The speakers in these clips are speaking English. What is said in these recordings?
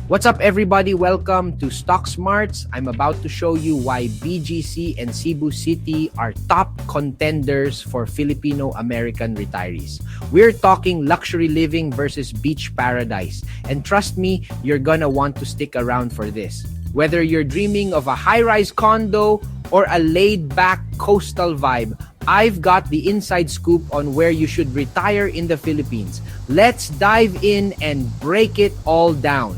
What's up, everybody? Welcome to Stock Smarts. I'm about to show you why BGC and Cebu City are top contenders for Filipino American retirees. We're talking luxury living versus beach paradise. And trust me, you're gonna want to stick around for this. Whether you're dreaming of a high-rise condo or a laid-back coastal vibe, I've got the inside scoop on where you should retire in the Philippines. Let's dive in and break it all down.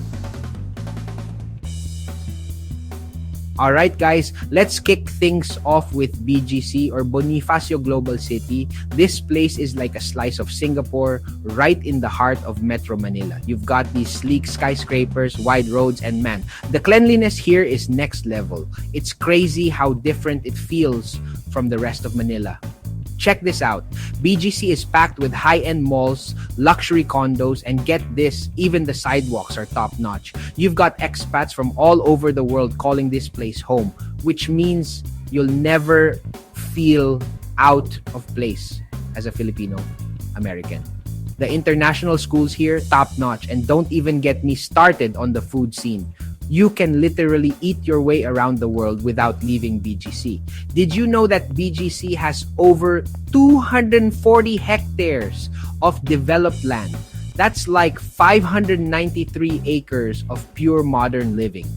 All right, guys, let's kick things off with BGC or Bonifacio Global City. This place is like a slice of Singapore, right in the heart of Metro Manila. You've got these sleek skyscrapers, wide roads, and man, the cleanliness here is next level. It's crazy how different it feels from the rest of Manila. Check this out. BGC is packed with high-end malls, luxury condos, and get this, even the sidewalks are top-notch. You've got expats from all over the world calling this place home, which means you'll never feel out of place as a Filipino American. The international schools here, top-notch, and don't even get me started on the food scene. You can literally eat your way around the world without leaving BGC. Did you know that BGC has over 240 hectares of developed land? That's like 593 acres of pure modern living.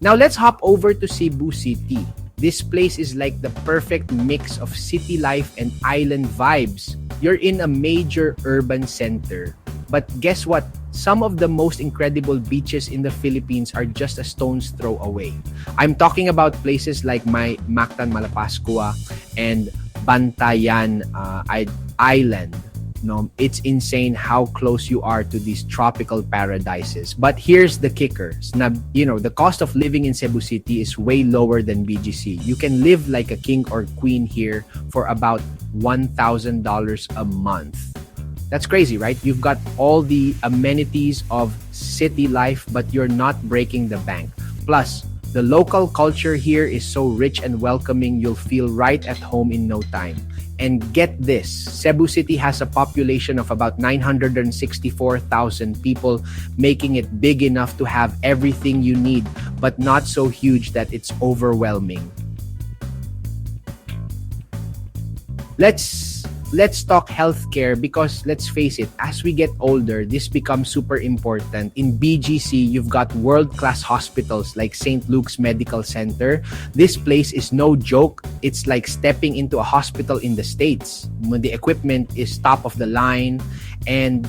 Now let's hop over to Cebu City. This place is like the perfect mix of city life and island vibes. You're in a major urban center. But guess what? Some of the most incredible beaches in the Philippines are just a stone's throw away. I'm talking about places like Mactan Malapascua and Bantayan Island. No, it's insane how close you are to these tropical paradises. But here's the kicker. The cost of living in Cebu City is way lower than BGC. You can live like a king or queen here for about $1,000 a month. That's crazy, right? You've got all the amenities of city life, but you're not breaking the bank. Plus, the local culture here is so rich and welcoming, you'll feel right at home in no time. And get this, Cebu City has a population of about 964,000 people, making it big enough to have everything you need, but not so huge that it's overwhelming. Let's talk healthcare because let's face it, as we get older, this becomes super important. In BGC, you've got world-class hospitals like St. Luke's Medical Center. This place is no joke. It's like stepping into a hospital in the States. The equipment is top of the line, and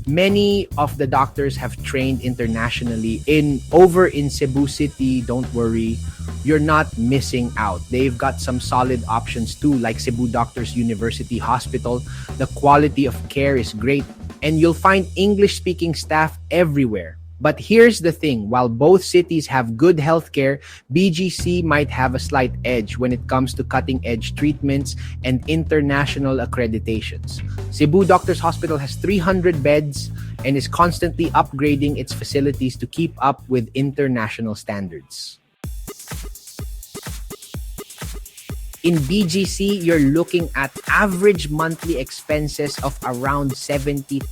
many of the doctors have trained internationally. Over in Cebu City, don't worry, you're not missing out. They've got some solid options too, like Cebu Doctors University Hospital. The quality of care is great, and you'll find English-speaking staff everywhere. But here's the thing, while both cities have good healthcare, BGC might have a slight edge when it comes to cutting-edge treatments and international accreditations. Cebu Doctors Hospital has 300 beds and is constantly upgrading its facilities to keep up with international standards. In BGC, you're looking at average monthly expenses of around 70,000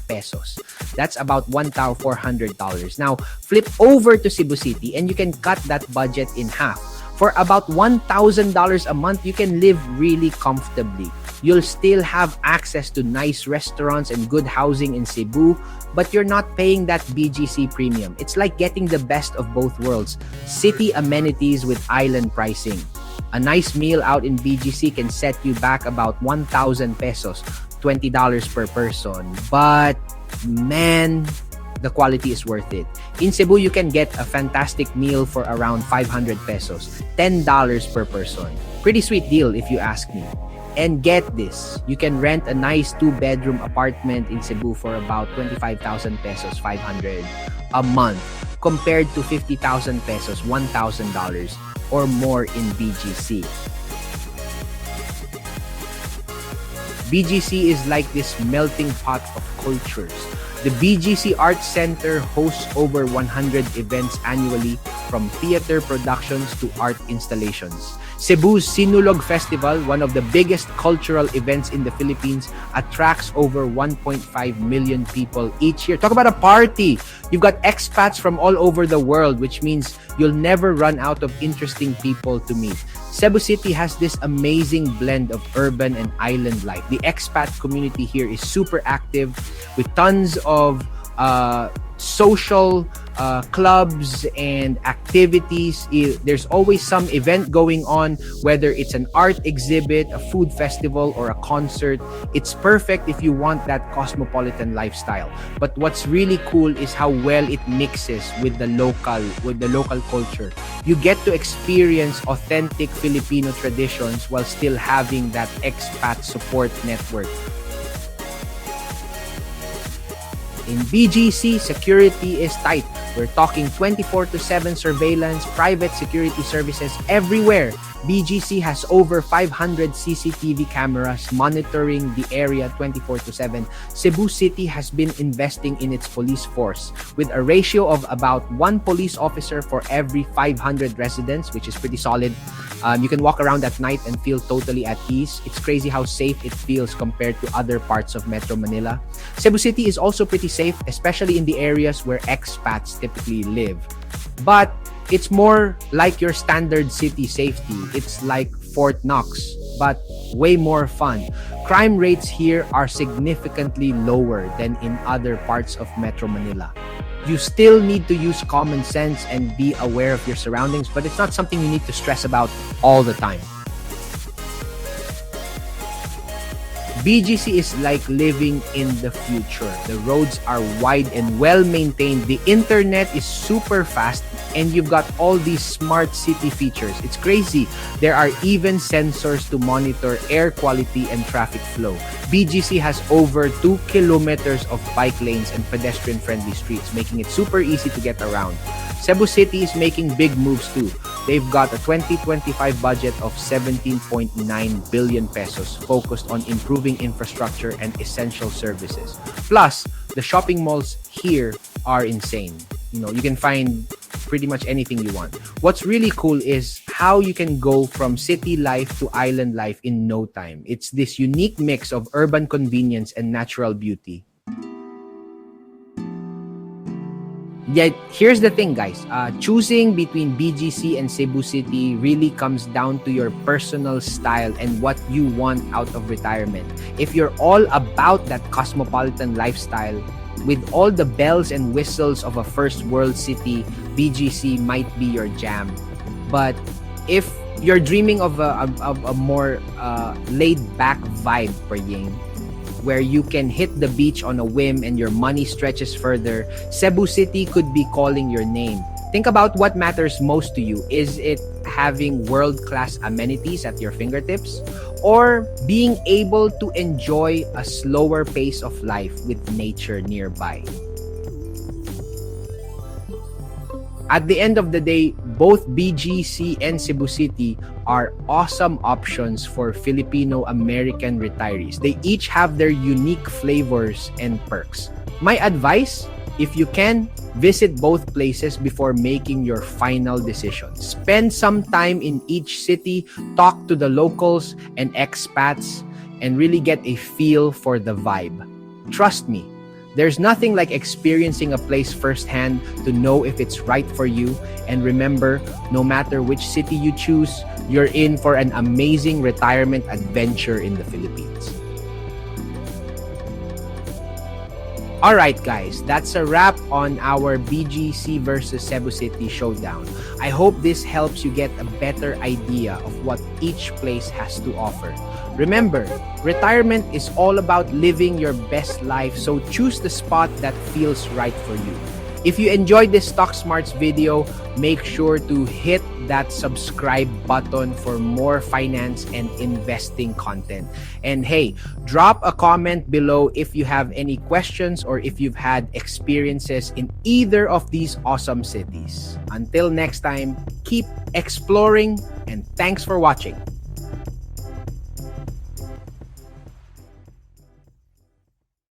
pesos. That's about $1,400. Now, flip over to Cebu City and you can cut that budget in half. For about $1,000 a month, you can live really comfortably. You'll still have access to nice restaurants and good housing in Cebu, but you're not paying that BGC premium. It's like getting the best of both worlds. City amenities with island pricing. A nice meal out in BGC can set you back about 1,000 pesos, $20 per person. But man, the quality is worth it. In Cebu, you can get a fantastic meal for around 500 pesos, $10 per person. Pretty sweet deal if you ask me. And get this, you can rent a nice 2-bedroom apartment in Cebu for about 25,000 pesos, 500 a month, compared to 50,000 pesos, $1,000 or more in BGC. BGC is like this melting pot of cultures. The BGC Arts Center hosts over 100 events annually, from theater productions to art installations. Cebu's Sinulog Festival, one of the biggest cultural events in the Philippines, attracts over 1.5 million people each year. Talk about a party! You've got expats from all over the world, which means you'll never run out of interesting people to meet. Cebu City has this amazing blend of urban and island life. The expat community here is super active with tons of social clubs and activities. There's always some event going on, whether it's an art exhibit, a food festival, or a concert. It's perfect if you want that cosmopolitan lifestyle. But what's really cool is how well it mixes with the local culture. You get to experience authentic Filipino traditions while still having that expat support network. In BGC, security is tight. We're talking 24/7 surveillance, private security services everywhere. BGC has over 500 CCTV cameras monitoring the area 24/7. Cebu City has been investing in its police force with a ratio of about 1 police officer for every 500 residents, which is pretty solid. You can walk around at night and feel totally at ease. It's crazy how safe it feels compared to other parts of Metro Manila. Cebu City is also pretty safe, especially in the areas where expats typically live. But it's more like your standard city safety. It's like Fort Knox, but way more fun. Crime rates here are significantly lower than in other parts of Metro Manila. You still need to use common sense and be aware of your surroundings, but it's not something you need to stress about all the time. BGC is like living in the future. The roads are wide and well maintained. The internet is super fast, and you've got all these smart city features. It's crazy. There are even sensors to monitor air quality and traffic flow. BGC has over 2 kilometers of bike lanes and pedestrian-friendly streets, making it super easy to get around. Cebu City is making big moves too. They've got a 2025 budget of 17.9 billion pesos focused on improving infrastructure and essential services. Plus, the shopping malls here are insane. You can find pretty much anything you want. What's really cool is how you can go from city life to island life in no time. It's this unique mix of urban convenience and natural beauty. Yet, here's the thing, guys. Choosing between BGC and Cebu City really comes down to your personal style and what you want out of retirement. If you're all about that cosmopolitan lifestyle, with all the bells and whistles of a first world city, BGC might be your jam. But if you're dreaming of a more laid-back vibe, where you can hit the beach on a whim and your money stretches further, Cebu City could be calling your name. Think about what matters most to you. Is it having world-class amenities at your fingertips, or being able to enjoy a slower pace of life with nature nearby? At the end of the day, both BGC and Cebu City are awesome options for Filipino-American retirees. They each have their unique flavors and perks. My advice, if you can, visit both places before making your final decision. Spend some time in each city, talk to the locals and expats, and really get a feel for the vibe. Trust me, there's nothing like experiencing a place firsthand to know if it's right for you. And remember, no matter which city you choose, you're in for an amazing retirement adventure in the Philippines. Alright guys, that's a wrap on our BGC versus Cebu City showdown. I hope this helps you get a better idea of what each place has to offer. Remember, retirement is all about living your best life, so choose the spot that feels right for you. If you enjoyed this Stock Smarts video, make sure to hit that subscribe button for more finance and investing content. And hey, drop a comment below if you have any questions or if you've had experiences in either of these awesome cities. Until next time, keep exploring and thanks for watching.